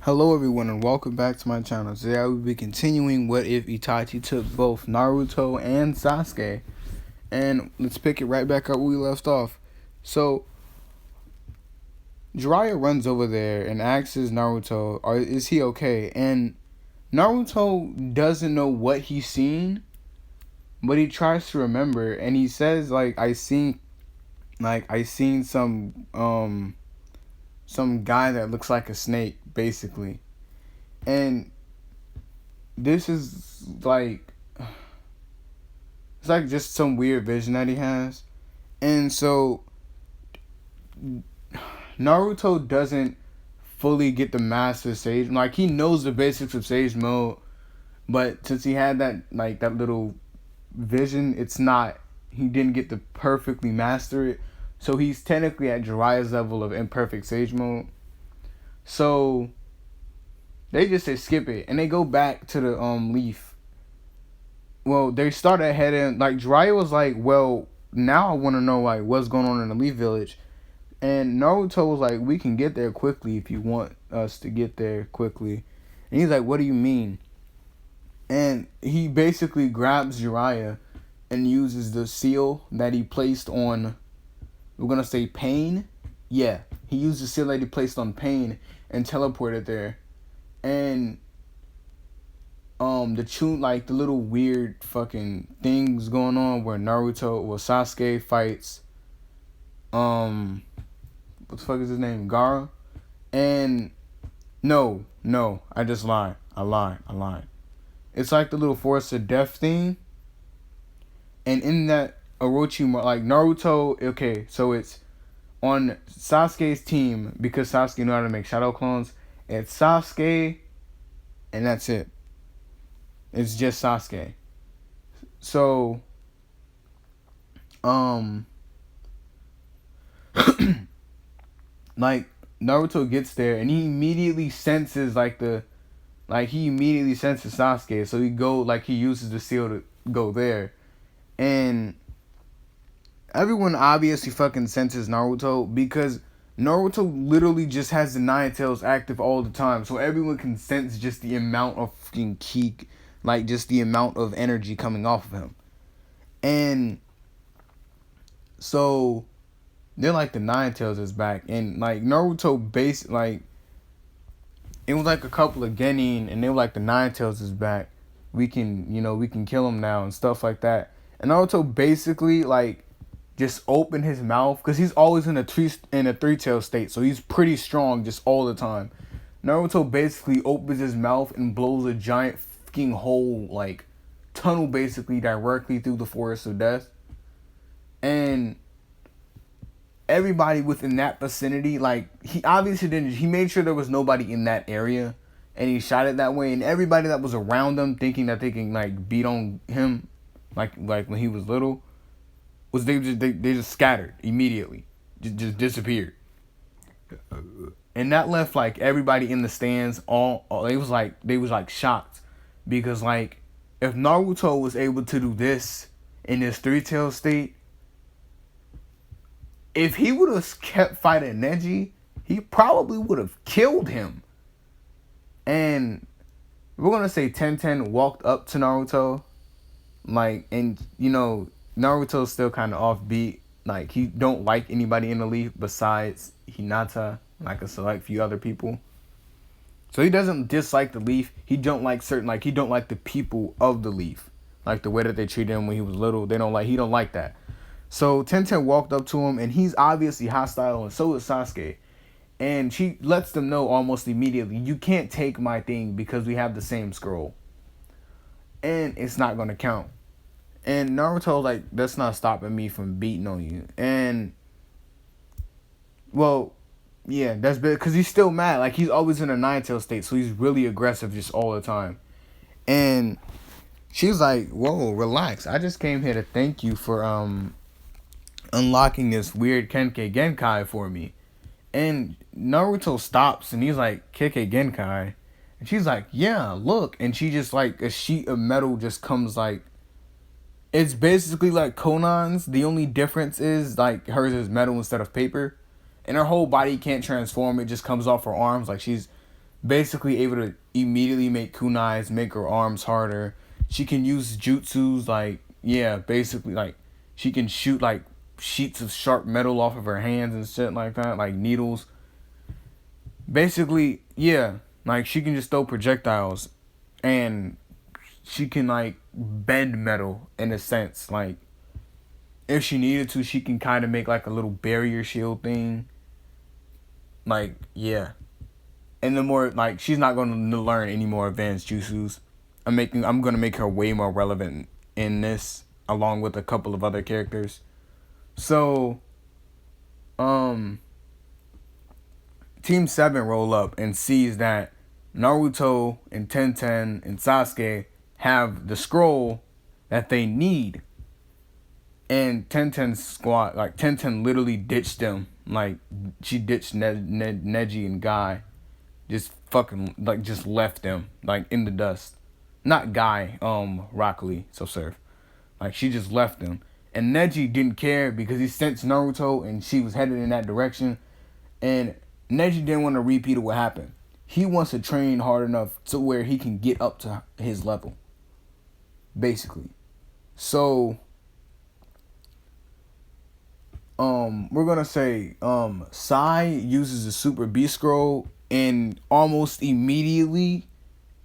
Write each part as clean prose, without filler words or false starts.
Hello everyone and welcome back to my channel. Today I will be continuing what if Itachi took both Naruto and Sasuke. And let's pick it right back up where we left off. So Jiraiya runs over there and asks Naruto, is he okay? And Naruto doesn't know what he's seen, but he tries to remember and he says I seen some guy that looks like a snake, basically. And this is it's like just some weird vision that he has. And so Naruto doesn't fully get the master sage. Like, he knows the basics of sage mode, but since he had that little vision, he didn't get to perfectly master it. So he's technically at Jiraiya's level of imperfect sage mode. So they just say skip it and they go back to the leaf. Well, they start ahead and Jiraiya was like, well, now I want to know what's going on in the Leaf Village. And Naruto was like, we can get there quickly if you want us to get there quickly. And he's like, what do you mean? And he basically grabs Jiraiya and uses the seal that he placed on, we're going to say Pain. Yeah, he used the seal that he placed on Pain and teleported there. And the little weird fucking things going on where Sasuke fights what the fuck is his name? Gaara? And no, I just lied. I lied. It's like the little Forrest of Death thing. And in that Orochimaru, Naruto, okay, so it's on Sasuke's team because Sasuke knew how to make shadow clones. It's Sasuke and that's it. It's just Sasuke. So Naruto gets there and he immediately senses Sasuke, so he uses the seal to go there. And everyone obviously fucking senses Naruto because Naruto literally just has the Nine Tails active all the time, so everyone can sense just the amount of fucking ki, just the amount of energy coming off of him. And so they're like, the Nine Tails is back. And Naruto it was like a couple of Genin and they were like, the Nine Tails is back, we can kill him now and stuff like that. And Naruto basically just opened his mouth because he's always in a three tail state, so he's pretty strong just all the time. Naruto basically opens his mouth and blows a giant fucking hole, tunnel, basically directly through the Forest of Death. And everybody within that vicinity, he obviously didn't, he made sure there was nobody in that area and he shot it that way. And everybody that was around him thinking that they can beat on him like when he was little, was they just scattered immediately, just disappeared. And that left everybody in the stands they was shocked because if Naruto was able to do this in his three tail state, if he would have kept fighting Neji, he probably would have killed him. And we're gonna say Tenten walked up to Naruto, and Naruto's still kind of offbeat. He don't like anybody in the Leaf besides Hinata, a select few other people. So he doesn't dislike the Leaf. He don't like he don't like the people of the Leaf, the way that they treated him when he was little. He don't like that. So Tenten walked up to him and he's obviously hostile, and so is Sasuke. And she lets them know almost immediately, you can't take my thing because we have the same scroll. And it's not going to count. And Naruto that's not stopping me from beating on you. And, well, yeah, that's because he's still mad. He's always in a Nine Tail state, so he's really aggressive just all the time. And she's like, whoa, relax. I just came here to thank you for unlocking this weird Kekkei Genkai for me. And Naruto stops and he's like, Kekkei Genkai? And she's like, yeah, look. And she just a sheet of metal just comes it's basically like Conan's. The only difference is hers is metal instead of paper. And her whole body can't transform. It just comes off her arms. She's basically able to immediately make kunais, make her arms harder. She can use jutsus like, yeah, basically like she can shoot like sheets of sharp metal off of her hands and shit like that, like needles. Basically, yeah, like she can just throw projectiles, and she can like bend metal in a sense. Like if she needed to, she can kind of make like a little barrier shield thing. Like, yeah. And the more like she's not going to learn any more advanced jutsus. I'm going to make her way more relevant in this, along with a couple of other characters. So Team 7 roll up and sees that Naruto and Tenten and Sasuke have the scroll that they need. And Tenten's squad, like Tenten literally ditched them. Like she ditched Neji and Guy. Just fucking, like, just left them, like, in the dust. Not Guy, Rock Lee, so serve. Like, she just left them. And Neji didn't care because he sensed Naruto and she was headed in that direction. And Neji didn't want to repeat of what happened. He wants to train hard enough to where he can get up to his level. Basically. So, we're gonna say, Sai uses the Super Beast Scroll, and almost immediately,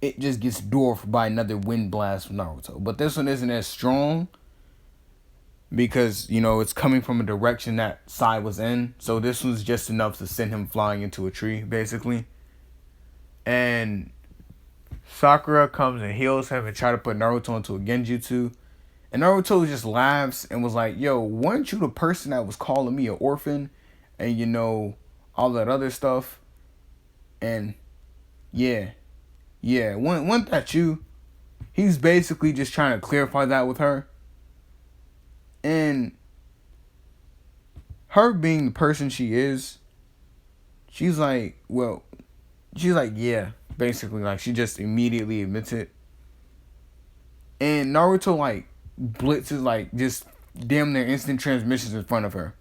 it just gets dwarfed by another wind blast from Naruto. But this one isn't as strong because, you know, it's coming from a direction that Sai was in. So this one's just enough to send him flying into a tree, basically. And Sakura comes and heals him and try to put Naruto into a genjutsu. And Naruto just laughs and was like, yo, weren't you the person that was calling me an orphan? And, you know, all that other stuff. And, yeah, wasn't that you? He's basically just trying to clarify that with her. And her being the person she is, she's like, yeah, basically, like, she just immediately admits it. And Naruto, like, blitzes, like, just damn near instant transmissions in front of her.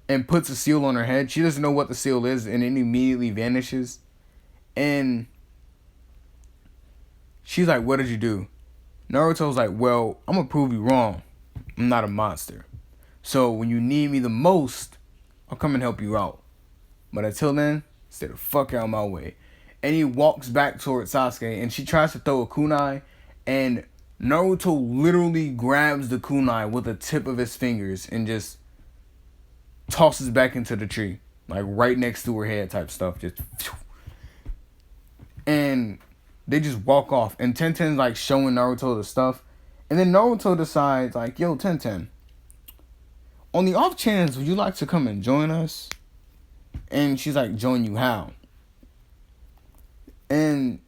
And puts a seal on her head. She doesn't know what the seal is, and it immediately vanishes. And she's like, what did you do? Naruto's like, well, I'm gonna prove you wrong. I'm not a monster. So when you need me the most, I'll come and help you out. But until then, stay the fuck out of my way. And he walks back towards Sasuke, and she tries to throw a kunai, and Naruto literally grabs the kunai with the tip of his fingers and just tosses back into the tree, like right next to her head type stuff. Just, and they just walk off. And Tenten's like showing Naruto the stuff, and then Naruto decides like, yo, Tenten, on the off chance, would you like to come and join us? And she's like, join you how? And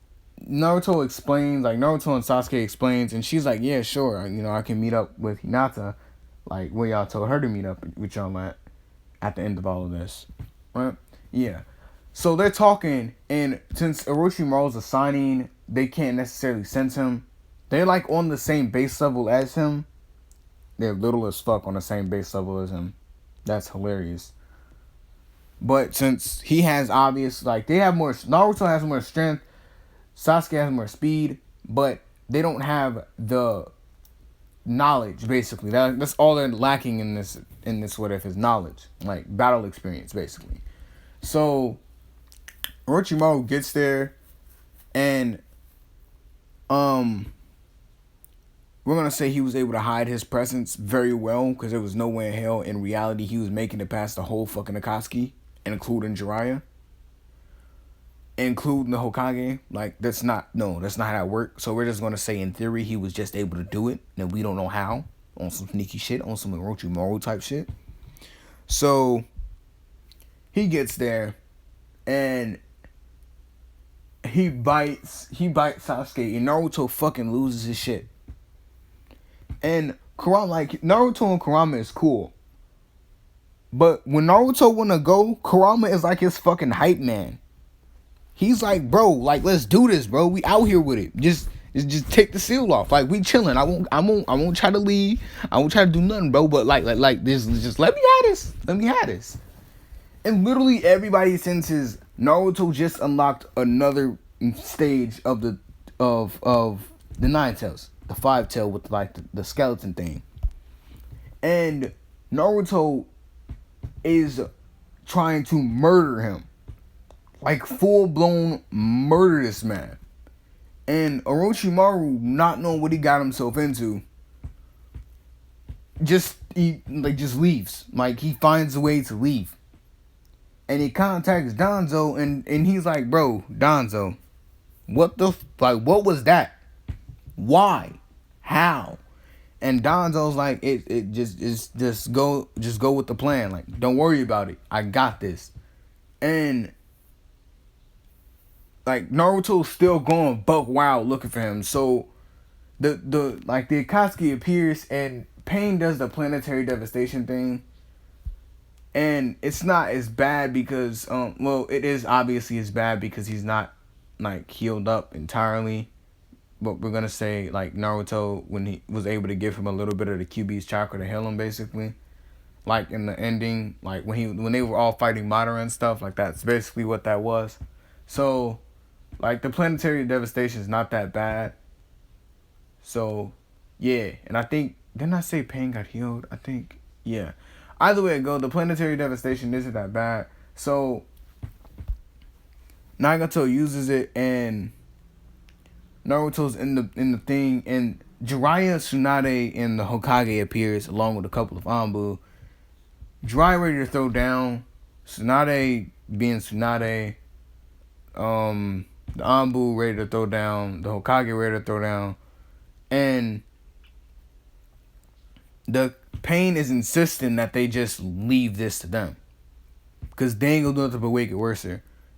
Naruto explains, like Naruto and Sasuke explains, and she's like, yeah, sure, you know, I can meet up with Hinata, like where y'all told her to meet up with y'all at the end of all of this, right? Yeah. So they're talking, and since Orochimaru's assigning, they can't necessarily sense him. They're like on the same base level as him. They're little as fuck on the same base level as him. That's hilarious. But since he has obvious, like they have more, Naruto has more strength, Sasuke has more speed, but they don't have the knowledge, basically. That's all they're lacking in this what if is knowledge, like battle experience, basically. So Orochimaru gets there, and we're gonna say he was able to hide his presence very well because there was no way in hell in reality he was making it past the whole fucking Akatsuki, including Jiraiya, including the Hokage. Like that's not how that works. So we're just gonna say in theory he was just able to do it, and we don't know how, on some sneaky shit, on some Orochimaru type shit. So he gets there, and he bites Sasuke, and Naruto fucking loses his shit. And Kurama, like Naruto and Kurama is cool, but when Naruto wanna go, Kurama is like his fucking hype man. He's like, bro, like let's do this, bro. We out here with it. Just take the seal off. Like we chilling. I won't try to leave. I won't try to do nothing, bro. But like this, just let me have this. Let me have this. And literally everybody senses Naruto just unlocked another stage of the nine tails, the five tail with like the skeleton thing, and Naruto is trying to murder him, like full blown murder this man. And Orochimaru, not knowing what he got himself into, just leaves. Like he finds a way to leave. And he contacts Danzo and he's like, bro, Danzo, what was that? Why? How? And Danzo's like, just go with the plan. Like, don't worry about it. I got this. And like Naruto's still going buck wild looking for him. So the Akatsuki appears and Pain does the planetary devastation thing. And it's not as bad because it is obviously as bad because he's not like healed up entirely. But we're gonna say like Naruto, when he was able to give him a little bit of the QB's chakra to heal him, basically. Like in the ending, like when they were all fighting Madara and stuff, like that's basically what that was. So like the planetary devastation is not that bad. So yeah, and I think, didn't I say Pain got healed? I think, yeah. Either way it go, the planetary devastation isn't that bad. So Nagato uses it and Naruto's in the thing, and Jiraiya, Tsunade, and the Hokage appears along with a couple of Anbu. Jiraiya ready to throw down. Tsunade being Tsunade. The Anbu ready to throw down. The Hokage ready to throw down. And the Pain is insisting that they just leave this to them, because they ain't gonna do nothing but make it worse.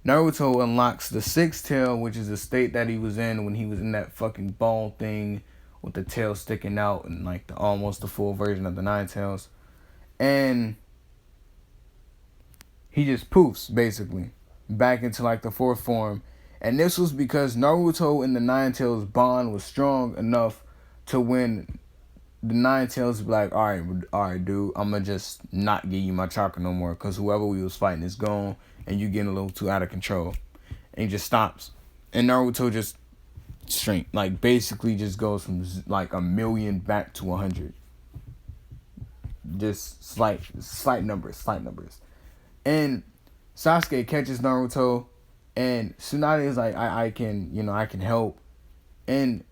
Naruto unlocks the sixth tail, which is the state that he was in when he was in that fucking ball thing with the tail sticking out and like almost the full version of the nine tails. And he just poofs basically back into like the fourth form. And this was because Naruto and the nine tails bond was strong enough to when the nine tails would be like, all right, dude, I'm gonna just not give you my chakra no more, because whoever we was fighting is gone and you getting a little too out of control. And he just stops. And Naruto just shrink, like basically just goes from like 1,000,000 back to 100. Just slight numbers. And Sasuke catches Naruto, and Tsunade is like, I can help. And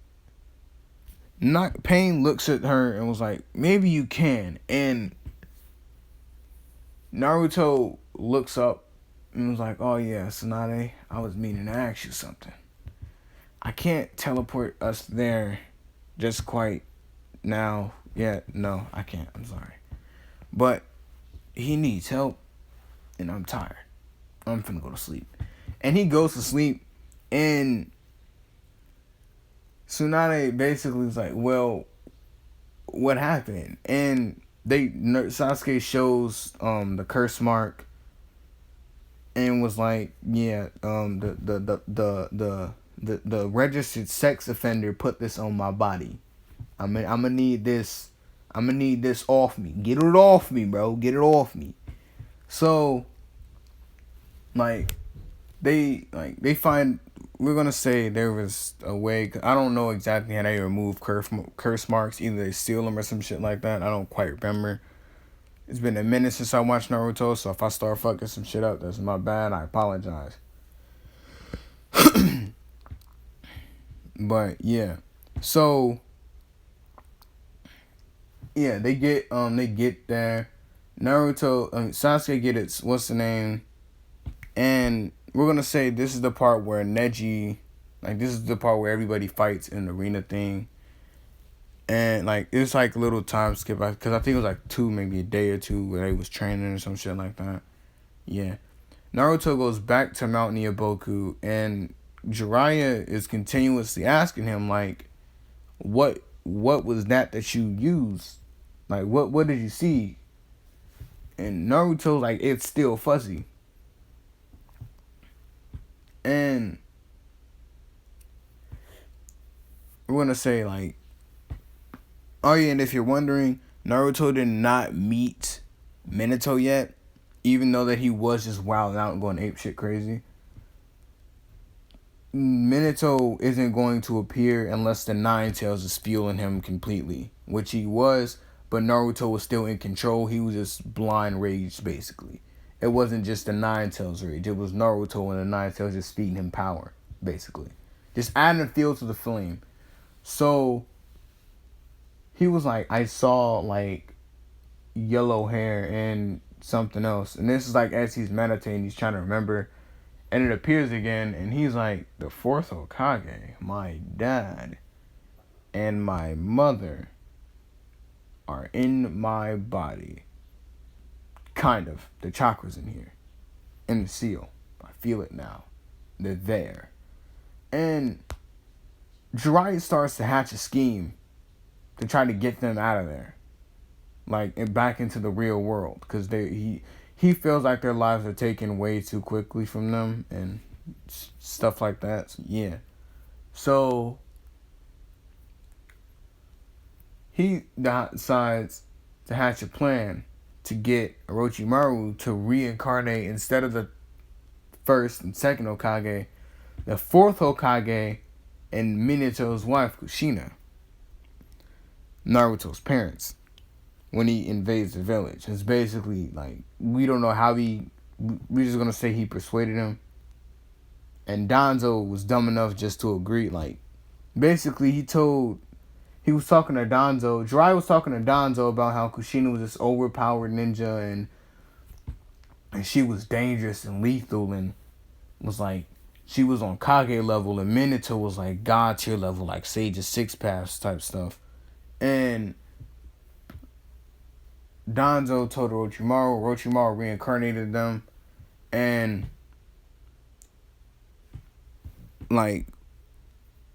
Pain looks at her and was like, maybe you can. And Naruto looks up and was like, oh yeah, Tsunade, I was meaning to ask you something. I can't teleport us there just quite now. Yeah, no, I can't. I'm sorry. But he needs help, and I'm tired. I'm finna go to sleep. And he goes to sleep, and Tsunade basically was like, well, what happened? And Sasuke shows the curse mark and was like, yeah, the registered sex offender put this on my body. I'm gonna need this off me. Get it off me, bro. Get it off me. So like they find, we're gonna say there was a way. I don't know exactly how they remove curse marks. Either they steal them or some shit like that. I don't quite remember. It's been a minute since I watched Naruto, so if I start fucking some shit up, that's my bad. I apologize. But yeah, so yeah, they get there. Naruto, Sasuke get it. What's the name? And we're gonna say this is the part where Neji, like this is the part where everybody fights in the arena thing. And like it's like a little time skip, because I think it was like maybe a day or two where they was training or some shit like that. Yeah, Naruto goes back to Mount Nyaboku, and Jiraiya is continuously asking him like, what was that you used? Like what did you see? And Naruto's like, it's still fuzzy. And we're gonna say like, oh yeah, and if you're wondering, Naruto did not meet Minato yet, even though that he was just wilding out and going apeshit crazy. Minato isn't going to appear unless the Nine Tails is fueling him completely, which he was, but Naruto was still in control. He was just blind rage, basically. It wasn't just the Nine Tails rage. It was Naruto and the Nine Tails just feeding him power, basically. Just adding fuel to the flame. So, he was like, I saw, like, yellow hair and something else. And this is like as he's meditating, he's trying to remember. And it appears again, and he's like, the fourth Hokage, my dad, and my mother are in my body. Kind of. The chakra's in here. In the seal. I feel it now. They're there. And Jiraiya starts to hatch a scheme to try to get them out of there. Like, and back into the real world. Because he feels like their lives are taken way too quickly from them. And stuff like that. So, yeah. So he decides to hatch a plan to get Orochimaru to reincarnate instead of the first and second Hokage, the fourth Hokage, and Minato's wife, Kushina, Naruto's parents, when he invades the village. It's basically like, we don't know how we're just gonna say he persuaded him. And Danzo was dumb enough just to agree. Like, basically he was talking to Danzo. Jiraiya was talking to Danzo about how Kushina was this overpowered ninja and she was dangerous and lethal and was like, she was on Kage level and Minato was like God tier level, like Sage's six paths type stuff. And Danzo told Orochimaru reincarnated them. And like,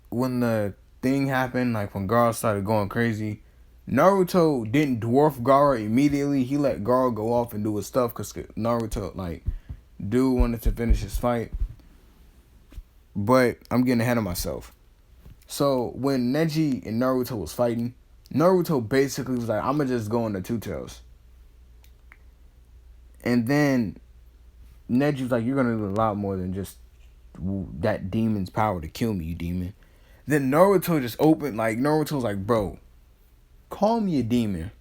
when the thing happened, like when Gaara started going crazy, Naruto didn't dwarf Gaara immediately. He let Gaara go off and do his stuff because Naruto, like, dude wanted to finish his fight. But I'm getting ahead of myself. So when Neji and Naruto was fighting, Naruto basically was like, I'm gonna just go into Two Tails. And then Neji was like, you're gonna do a lot more than just that demon's power to kill me, you demon. Then Naruto just opened, like, Naruto's like, bro, call me a demon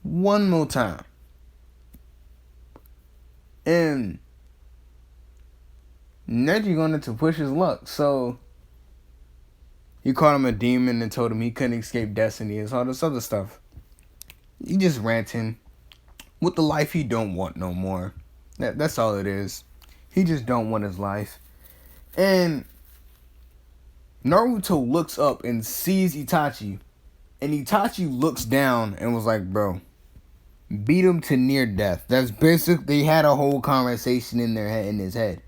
one more time. And Neji wanted to push his luck, so he called him a demon and told him he couldn't escape destiny and all this other stuff. He just ranting with the life he don't want no more. That's all it is. He just don't want his life. And Naruto looks up and sees Itachi. And Itachi looks down and was like, bro, beat him to near death. That's basically, they had a whole conversation in their head, in his head.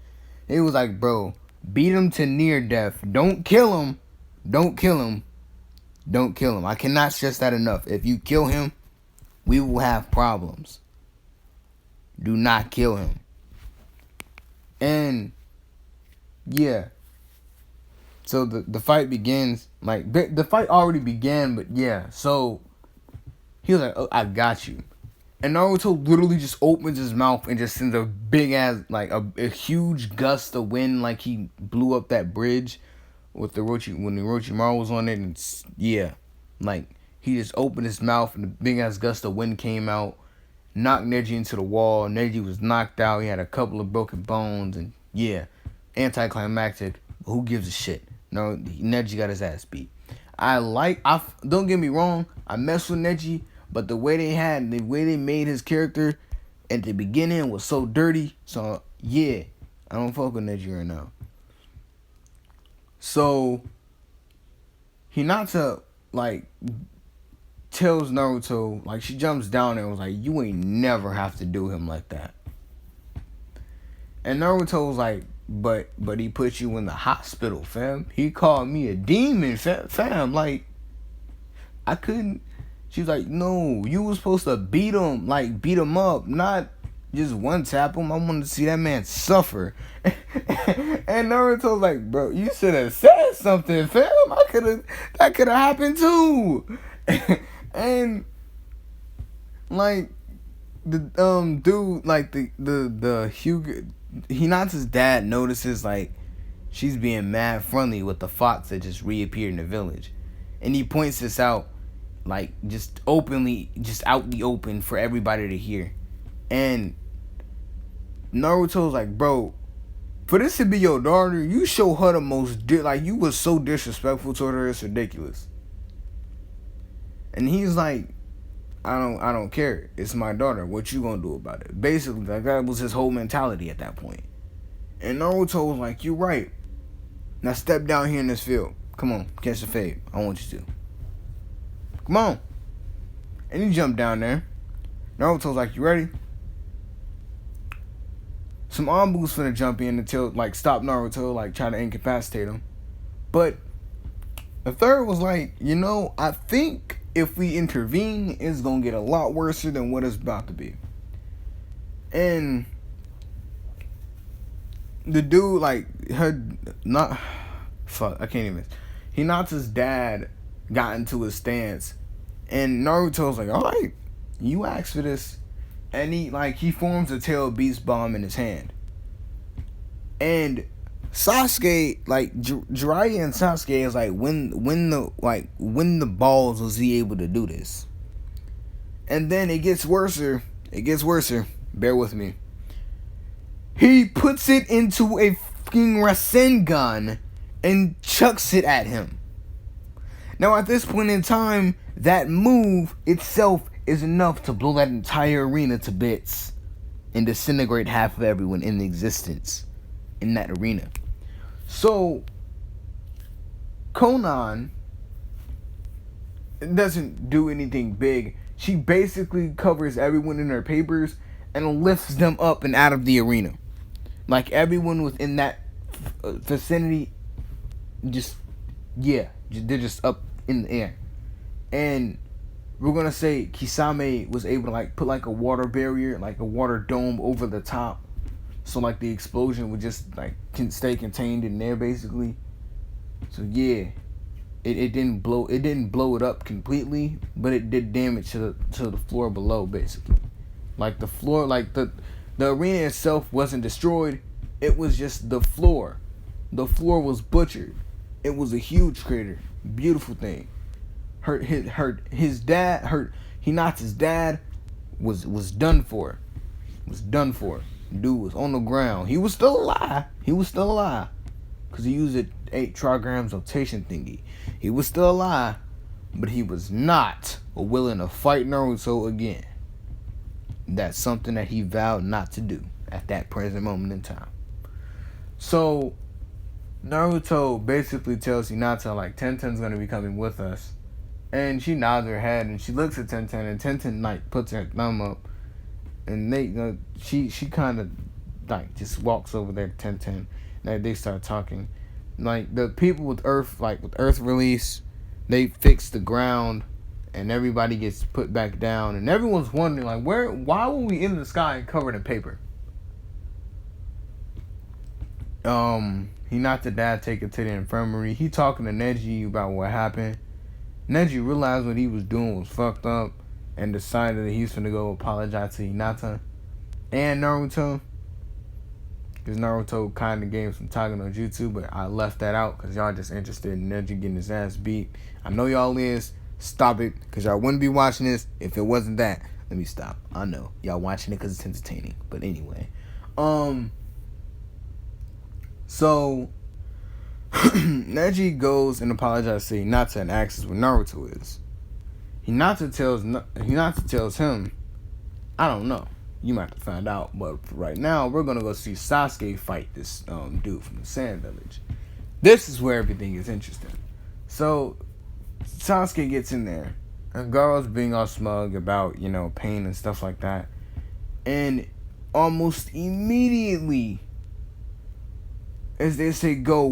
It was like, bro, beat him to near death. Don't kill him. Don't kill him. Don't kill him. I cannot stress that enough. If you kill him, we will have problems. Do not kill him. And yeah. So the fight begins. Like, the fight already began, but yeah. So he was like, oh, I got you. And Naruto literally just opens his mouth and just sends a big ass, like a huge gust of wind, like he blew up that bridge with when the Orochimaru was on it. And yeah, like he just opened his mouth and a big ass gust of wind came out, knocked Neji into the wall. Neji was knocked out. He had a couple of broken bones, and yeah, anticlimactic. But who gives a shit? No, Neji got his ass beat. Don't get me wrong, I mess with Neji, but the way they made his character at the beginning was so dirty. So yeah, I don't fuck with Neji right now. So Hinata, like, tells Naruto, like, she jumps down and was like, you ain't never have to do him like that. And Naruto was like, but he put you in the hospital, fam. He called me a demon, fam. Like, I couldn't. She was like, no, you was supposed to beat him up, not just one tap him. I wanted to see that man suffer. And Naruto was like, bro, you should have said something, fam. That could have happened too. And like the dude, like the Hinata's dad notices, like, she's being mad friendly with the fox that just reappeared in the village. And he points this out, like, just openly, just out the open for everybody to hear. And Naruto's like, bro, for this to be your daughter, you show her the most, like, you was so disrespectful toward her, it's ridiculous. And he's like, I don't care. It's my daughter. What you gonna do about it? Basically, like, that was his whole mentality at that point. And Naruto was like, you're right. Now step down here in this field. Come on, catch the fade. I want you to. Come on. And he jumped down there. Naruto's like, you ready? Some Anbu's finna jump in until, like, stop Naruto, like, try to incapacitate him. But the third was like, you know, I think if we intervene, it's gonna get a lot worse than what it's about to be. And the dude, like, I can't even. Hinata's dad got into his stance, and Naruto's like, alright, you asked for this. And he forms a tail beast bomb in his hand. And Sasuke, like, Jiraiya and Sasuke is like, when the balls was he able to do this? And then it gets worser. Bear with me. He puts it into a fucking Rasengan and chucks it at him. Now, at this point in time, that move itself is enough to blow that entire arena to bits and disintegrate half of everyone in existence in that arena. So, Konan doesn't do anything big. She basically covers everyone in her papers and lifts them up and out of the arena. Like, everyone within that vicinity, they're just up in the air. And we're gonna say Kisame was able to, like, put, like, a water barrier, like a water dome over the top, so, like, the explosion would just, like, can stay contained in there, basically. So yeah, it didn't blow it up completely, but it did damage to the floor below, basically. Like, the floor, like, the arena itself wasn't destroyed. It was just the floor. The floor was butchered. It was a huge crater. Beautiful thing. Hinata's dad was done for. Dude was on the ground. He was still alive. Because he used an 8 trigrams rotation thingy. He was still alive. But he was not willing to fight Naruto again. That's something that he vowed not to do at that present moment in time. So Naruto basically tells Hinata, like, Tenten's gonna be coming with us. And she nods her head and she looks at Tenten, and Tenten, like, puts her thumb up, and she kind of, like, just walks over there to Tenten, and they start talking. Like, the people with Earth release, they fix the ground, and everybody gets put back down, and everyone's wondering, like, why were we in the sky covered in paper? Hinata dad take it to the infirmary. He talking to Neji about what happened. Neji realized what he was doing was fucked up and decided that he's gonna go apologize to Hinata and Naruto. Because Naruto kind of gave some Taga no Jutsu, but I left that out because y'all just interested in Neji getting his ass beat. I know y'all is. Stop it, because y'all wouldn't be watching this if it wasn't that. Let me stop. I know. Y'all watching it because it's entertaining. But anyway. So Neji goes and apologizes to Hinata and asks where Naruto is. Hinata tells him, I don't know. You might have to find out. But for right now, we're going to go see Sasuke fight this dude from the Sand Village. This is where everything is interesting. So Sasuke gets in there. And Gaara's being all smug about, pain and stuff like that. And almost immediately, as they say go,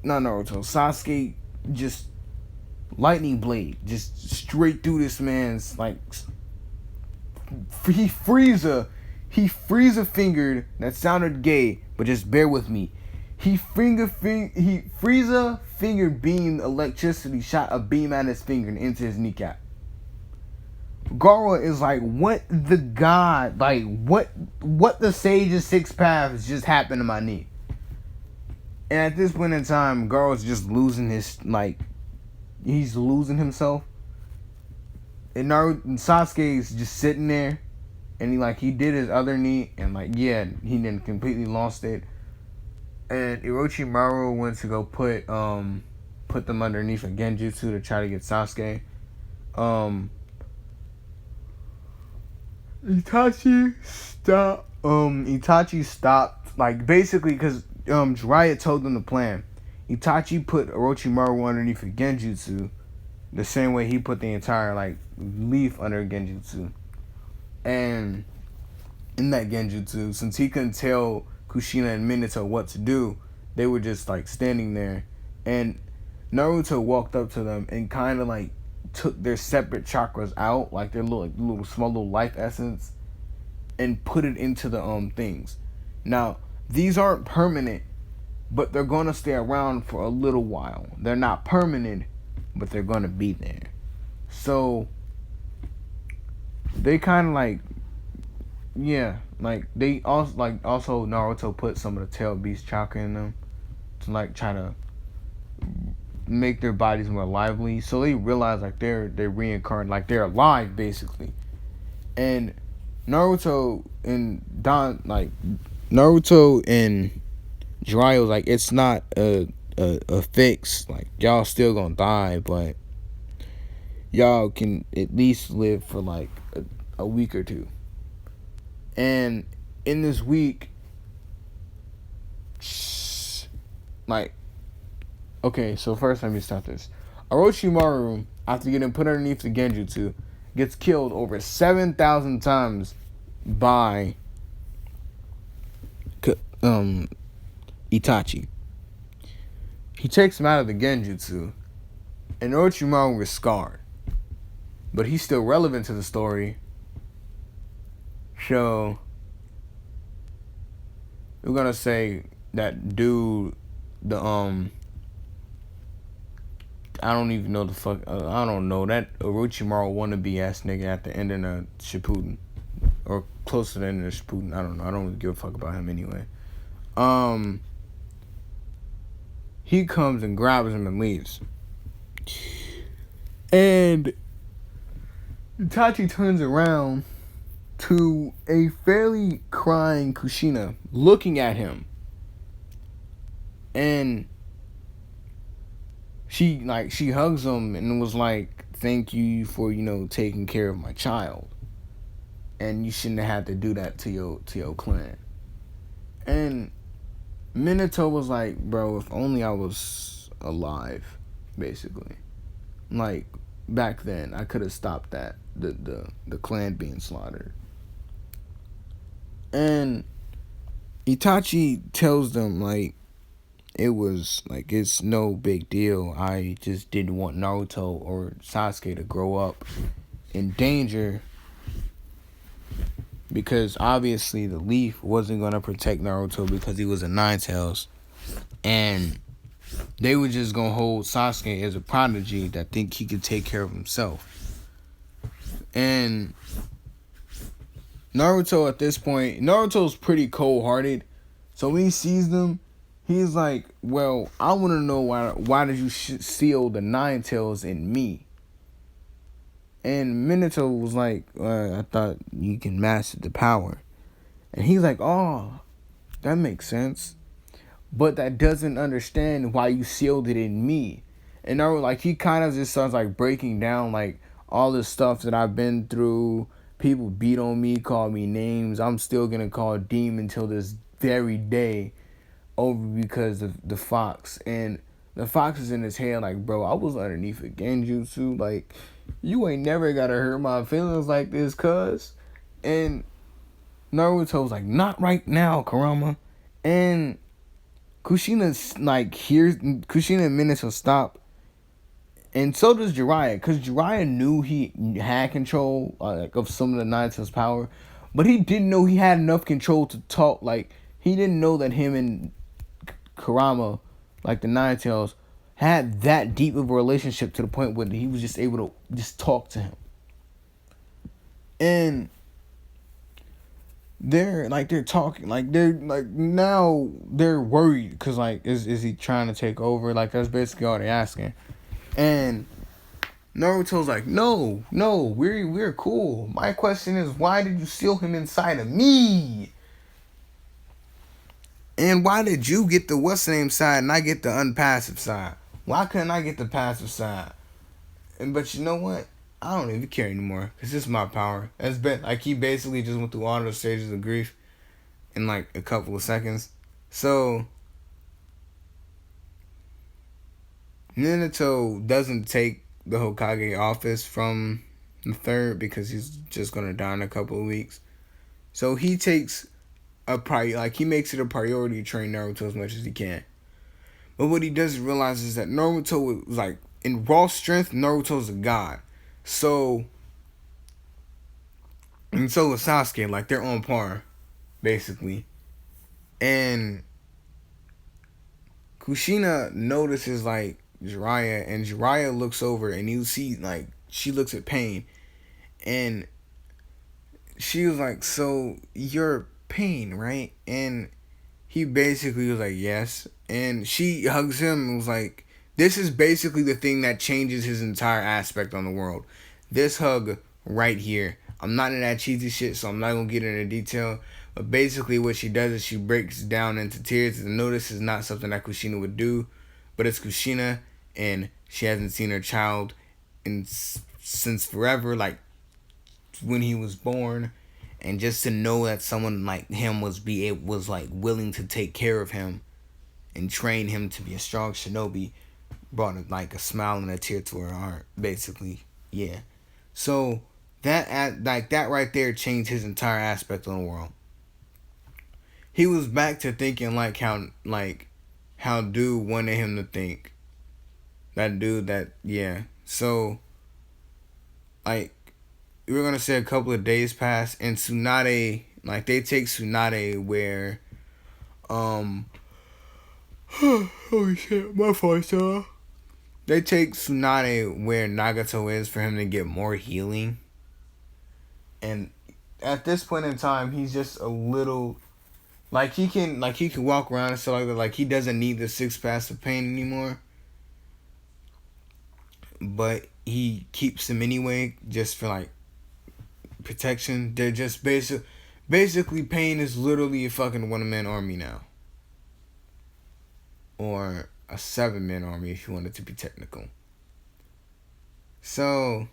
Sasuke just lightning blade, just straight through this man's, like, he Frieza fingered, that sounded gay, but just bear with me. Frieza finger beam electricity shot a beam at his finger and into his kneecap. Gaara is like, what the god, like, what the Sage's 6 paths just happened to my knee? And at this point in time, Gaara's just losing his, like, he's losing himself. And Naruto and Sasuke's just sitting there, and he did his other knee, and he then completely lost it. And Orochimaru went to go put them underneath a genjutsu to try to get Sasuke. Itachi stopped, like, basically because Jiraiya told them the plan. Itachi put Orochimaru underneath a genjutsu the same way he put the entire, like, leaf under a genjutsu. And in that genjutsu, since he couldn't tell Kushina and Minato what to do, they were just, like, standing there. And Naruto walked up to them and kind of, like, took their separate chakras out, like their little small little life essence, and put it into the things. Now, these aren't permanent, but they're gonna stay around for a little while. They're not permanent, but they're gonna be there. So they kind of they also Naruto put some of the tail beast chakra in them to, like, try to make their bodies more lively. So they realize, like, they're reincarnated, like they're alive basically. And Naruto and Jiraiya was like, it's not a fix. Like, y'all still gonna die, but y'all can at least live for like a week or two. And in this week, like, okay, so first let me start this. Orochimaru, after getting put underneath the genjutsu, gets killed over 7,000 times by Itachi. He takes him out of the genjutsu, and Orochimaru is scarred, but he's still relevant to the story. So we're gonna say that dude, I don't even know the fuck. I don't know, that Orochimaru wannabe ass nigga at the end of the Shippuden, or close to the end of the Shippuden. I don't know. I don't really give a fuck about him anyway. He comes and grabs him and leaves, and Itachi turns around to a fairly crying Kushina looking at him, and she hugs him and was like, thank you for, taking care of my child, and you shouldn't have had to do that to your clan. And Minato was like, bro, if only I was alive, basically. Like, back then I could have stopped that, the clan being slaughtered. And Itachi tells them, like, it was, like, it's no big deal. I just didn't want Naruto or Sasuke to grow up in danger, because obviously the leaf wasn't going to protect Naruto because he was a Nine-Tails, and they were just going to hold Sasuke as a prodigy that think he could take care of himself. And Naruto, at this point, Naruto's pretty cold-hearted, so when he sees them, he's like, well, I want to know why did you seal the Nine-Tails in me? And Minato was like, I thought you can master the power. And he's like, oh, that makes sense. But that doesn't understand why you sealed it in me. And Naruto, like, he kind of just starts, like, breaking down, like, all the stuff that I've been through. People beat on me, call me names. I'm still going to call Demon till this very day, over because of the fox. And the fox is in his head like, bro, I was underneath a genjutsu. Like, you ain't never gotta hurt my feelings like this, cuz. And Naruto's like, not right now, Kurama. And Kushina's like, Kushina and Minato stop. And so does Jiraiya, because Jiraiya knew he had control of some of the Nine-Tails power, but he didn't know he had enough control to talk. Like, he didn't know that him and Kurama, like the Nine-Tails, had that deep of a relationship to the point where he was just able to just talk to him. And they're talking, like they're like now they're worried because like is he trying to take over? Like that's basically all they're asking. And Naruto's like, no, we're cool. My question is, why did you seal him inside of me? And why did you get the what's the name side and I get the unpassive side? Why couldn't I get the passive side? And but you know what? I don't even care anymore because this is my power. That's been like he basically just went through all those stages of grief in like a couple of seconds. So Minato doesn't take the Hokage office from the third because he's just gonna die in a couple of weeks. So he takes he makes it a priority to train Naruto as much as he can. But what he doesn't realize is that Naruto was like in raw strength, Naruto's a god. So and so is Sasuke, like they're on par, basically. And Kushina notices like Jiraiya, and Jiraiya looks over and you see like she looks at Pain, and she was like, "So you're Pain, right?" And he basically was like, "Yes." And she hugs him and was like, "This is basically the thing that changes his entire aspect on the world. This hug right here. I'm not in that cheesy shit, so I'm not gonna get into detail. But basically, what she does is she breaks down into tears. And notice is not something that Kushina would do, but it's Kushina, and she hasn't seen her child since forever, like when he was born, and just to know that someone like him was like willing to take care of him and train him to be a strong shinobi brought like a smile and a tear to her heart, basically. Yeah. So that right there changed his entire aspect on the world. He was back to thinking how dude wanted him to think. That dude that yeah. So like we're gonna say a couple of days pass and Tsunade like they take Tsunade where holy shit, my voice they take Tsunade where Nagato is for him to get more healing. And at this point in time he's just a little he can walk around and stuff like that. Like he doesn't need the 6 passive pain anymore. But he keeps them anyway just for like protection. They're just basically Pain is literally a fucking 1-man army now. Or a 7-man army if you wanted to be technical. So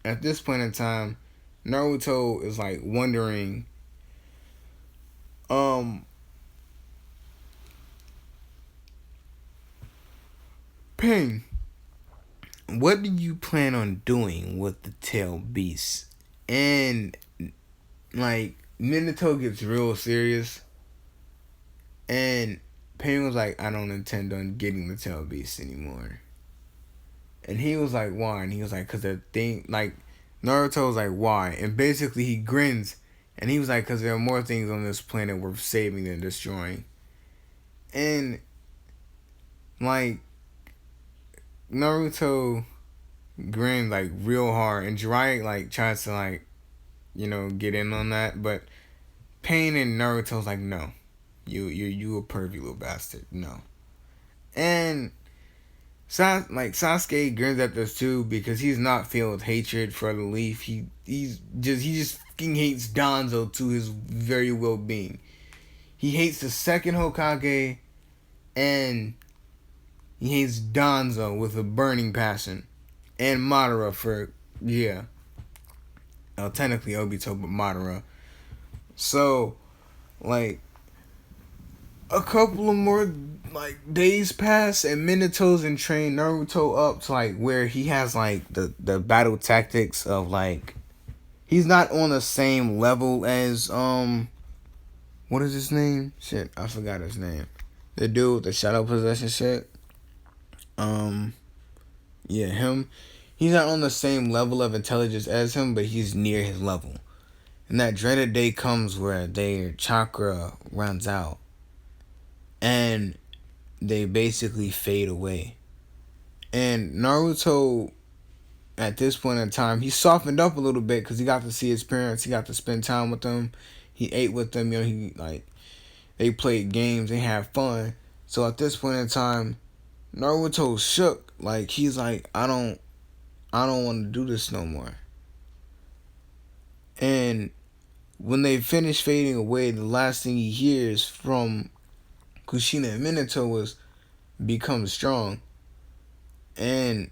at this point in time, Naruto is like wondering Pain, what do you plan on doing with the tail beast? And like Minato gets real serious, and Pain was like, I don't intend on getting the tail beast anymore. And he was like, why? And he was like, cause the thing, like Naruto was like, why? And basically he grins, and he was like, cause there are more things on this planet worth saving than destroying. And like Naruto grinned like real hard, and Jiraiya like tries to like, get in on that, but Pain and Naruto's like, no, you a pervy little bastard, no. And Sasuke grins at this too because he's not filled with hatred for the Leaf. He just fucking hates Danzo to his very well being. He hates the second Hokage, and he hates Danzo with a burning passion. And Madara for, yeah. Technically Obito, but Madara. So, like, a couple of more, like, days pass, and Minato's and train Naruto up to, like, where he has, like, the battle tactics of, like, he's not on the same level as, what is his name? Shit, I forgot his name. The dude with the shadow possession shit. Yeah, him. He's not on the same level of intelligence as him, but he's near his level. And that dreaded day comes where their chakra runs out. And they basically fade away. And Naruto, at this point in time, he softened up a little bit because he got to see his parents. He got to spend time with them. he ate with them. He like they played games, they had fun. So at this point in time, Naruto shook. Like he's like, I don't want to do this no more. And when they finish fading away, the last thing he hears from Kushina and Minato was become strong. And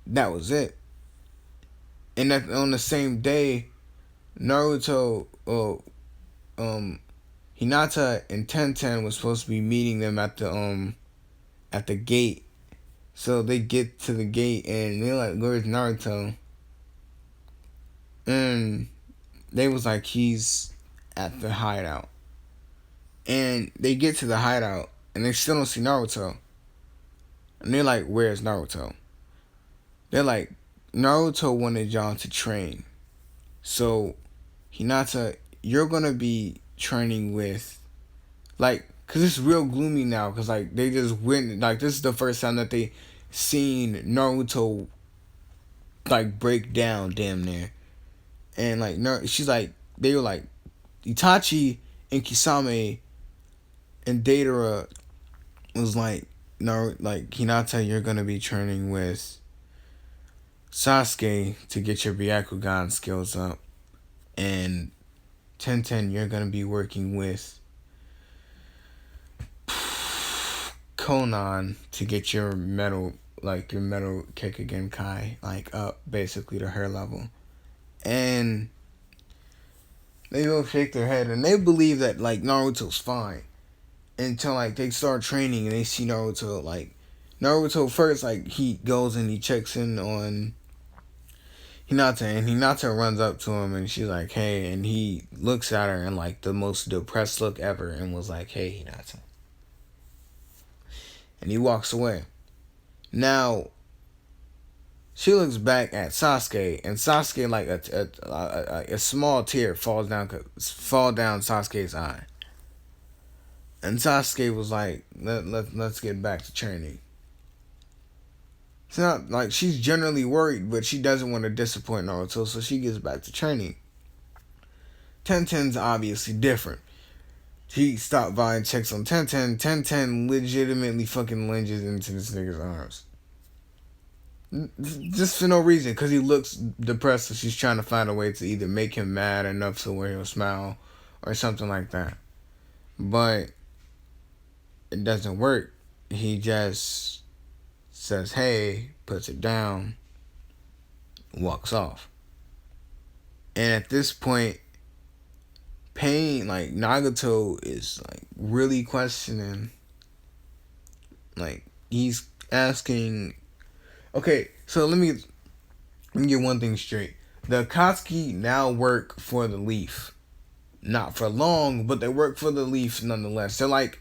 that was it. And that, on the same day, Naruto, Hinata and Tenten was supposed to be meeting them at the gate. So they get to the gate and they're like, "Where's Naruto?" And they was like, "He's at the hideout." And they get to the hideout and they still don't see Naruto. And they're like, "Where's Naruto?" They're like, "Naruto wanted y'all to train. So, Hinata, you're gonna be training with," like, cause it's real gloomy now. Cause like they just went, like this is the first time that they seen Naruto like break down damn near. And like she's like, they were like, Itachi and Kisame and Deidara was like, no, like Hinata, you're gonna be training with Sasuke to get your Byakugan skills up, and Tenten, you're gonna be working with Konan to get your metal, like your metal Kekagen Kai, like up basically to her level. And they both shake their head and they believe that like Naruto's fine until like they start training and they see Naruto. Like Naruto first, like he goes and he checks in on Hinata, and Hinata runs up to him and she's like, "Hey," and he looks at her and like the most depressed look ever and was like, "Hey, Hinata," and he walks away. Now she looks back at Sasuke, and Sasuke, like a small tear falls down Sasuke's eye. And Sasuke was like, let's get back to training. It's not like she's generally worried, but she doesn't want to disappoint Naruto, so she gets back to training. Tenten's obviously different. He stopped by and checks on Tenten. Tenten legitimately fucking lunges into this nigga's arms. Just for no reason, because he looks depressed, so she's trying to find a way to either make him mad enough to where he'll smile or something like that. But it doesn't work. He just says, "Hey," puts it down, walks off. And at this point, Pain, like Nagato, is like really questioning. Like he's asking, okay, so let me get one thing straight. The Akatsuki now work for the Leaf. Not for long, but they work for the Leaf nonetheless. They're like,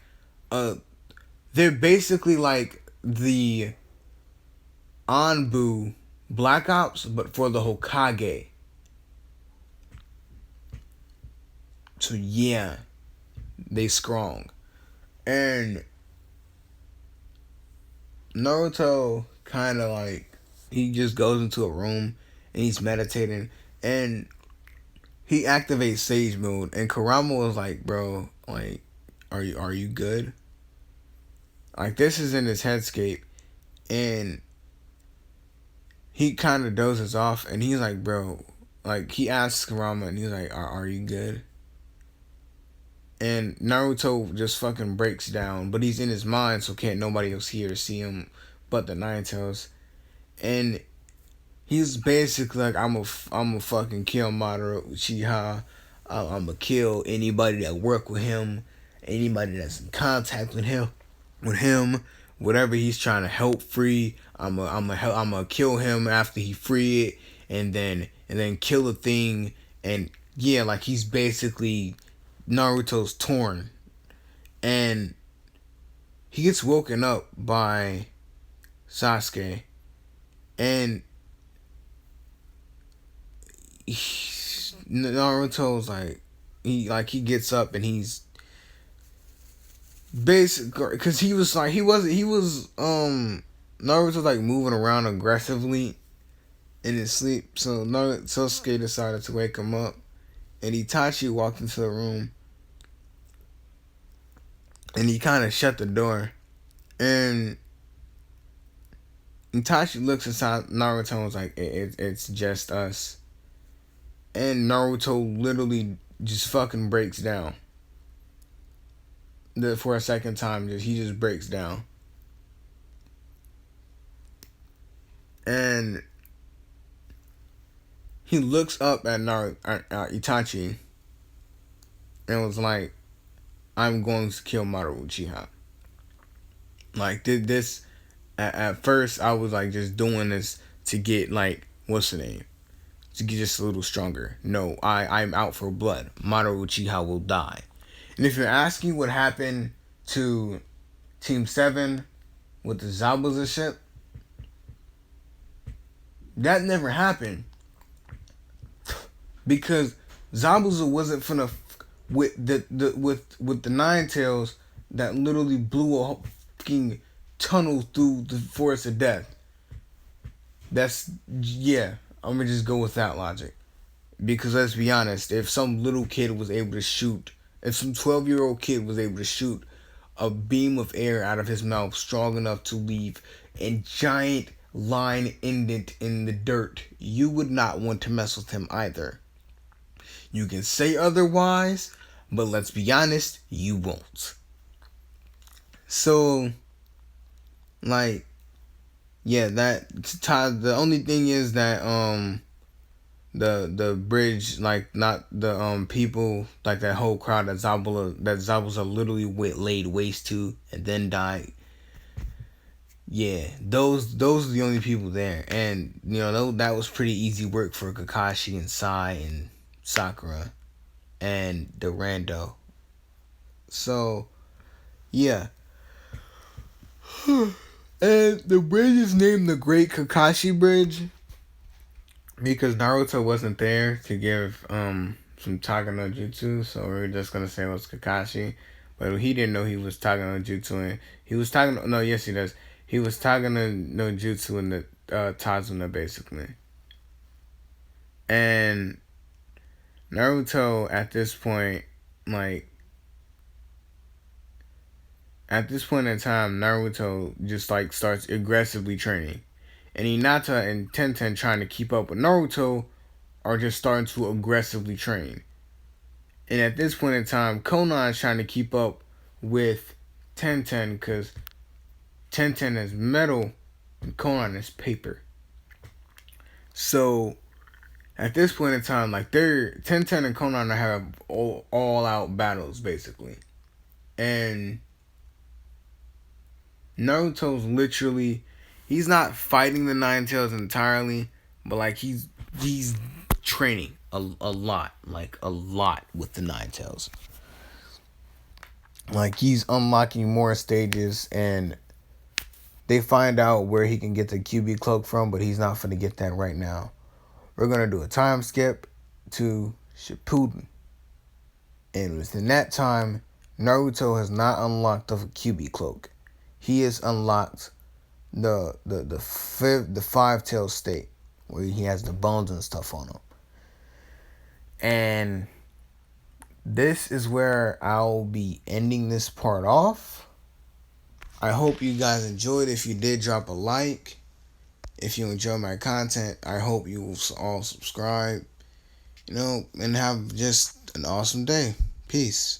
they're basically like the Anbu Black Ops, but for the Hokage. So yeah, they strong. And Naruto kind of like, he just goes into a room and he's meditating and he activates Sage Mode, and Kurama was like, "Bro, like, are you good?" Like this is in his headscape, and he kind of dozes off, and he's like, "Bro," like he asks Kurama, and he's like, "Are you good?" And Naruto just fucking breaks down, but he's in his mind, so can't nobody else hear or see him but the Nine Tails. And he's basically like, I'm a fucking kill Madara Uchiha. I'm a kill anybody that work with him, anybody that's in contact with him, whatever he's trying to help free. I'm a kill him after he free it, and then kill the thing. And yeah, like he's basically Naruto's torn, and he gets woken up by Sasuke, and Naruto's like, he gets up and he's basically, because he was Naruto's like moving around aggressively in his sleep, so Sasuke decided to wake him up, and Itachi walked into the room, and he kind of shut the door, and Itachi looks inside Naruto and was like, it's just us. And Naruto literally just fucking breaks down. For a second time, he just breaks down. And he looks up at Itachi and was like, I'm going to kill Maru Uchiha. Like, did this... At first, I was like just doing this to get, like, what's the name? To get just a little stronger. No, I'm out for blood. Maru Uchiha will die. And if you're asking what happened to Team 7 with the Zabuza ship, that never happened. Because Zabuza wasn't finna with the Nine Tails that literally blew a fucking tunnel through the Forest of Death. That's, yeah, I'm gonna just go with that logic. Because let's be honest, if some little kid was able to shoot, if some 12-year-old kid was able to shoot a beam of air out of his mouth strong enough to leave a giant line indent in the dirt, you would not want to mess with him either. You can say otherwise, but let's be honest, you won't. So, like, yeah, the only thing is that the bridge, like, not the people, like that whole crowd that Zabuza literally laid waste to and then died. Yeah, those are the only people there, and you know that was pretty easy work for Kakashi and Sai and Sakura and the Rando. So, yeah. And the bridge is named the Great Kakashi Bridge because Naruto wasn't there to give some Taga no Jutsu, so we're just gonna say it was Kakashi. But he didn't know he was Taga no Jutsu, and he was Taga no, yes he does. He was Taga no Jutsu in the Tazuna, basically. And Naruto at this point, like, at this point in time, Naruto just like starts aggressively training. And Hinata and Tenten trying to keep up with Naruto are just starting to aggressively train. And at this point in time, Konan is trying to keep up with Tenten because Tenten is metal and Konan is paper. So at this point in time, like Tenten and Konan are having all out battles basically. And Naruto's literally, he's not fighting the Nine Tails entirely, but like he's training a lot with the Nine Tails. Like he's unlocking more stages, and they find out where he can get the QB cloak from, but he's not finna get that right now. We're gonna do a time skip to Shippuden, and within that time, Naruto has not unlocked the QB cloak. He has unlocked the five tail state where he has the bones and stuff on him. And this is where I'll be ending this part off. I hope you guys enjoyed. If you did, drop a like. If you enjoy my content, I hope you will all subscribe. And have just an awesome day. Peace.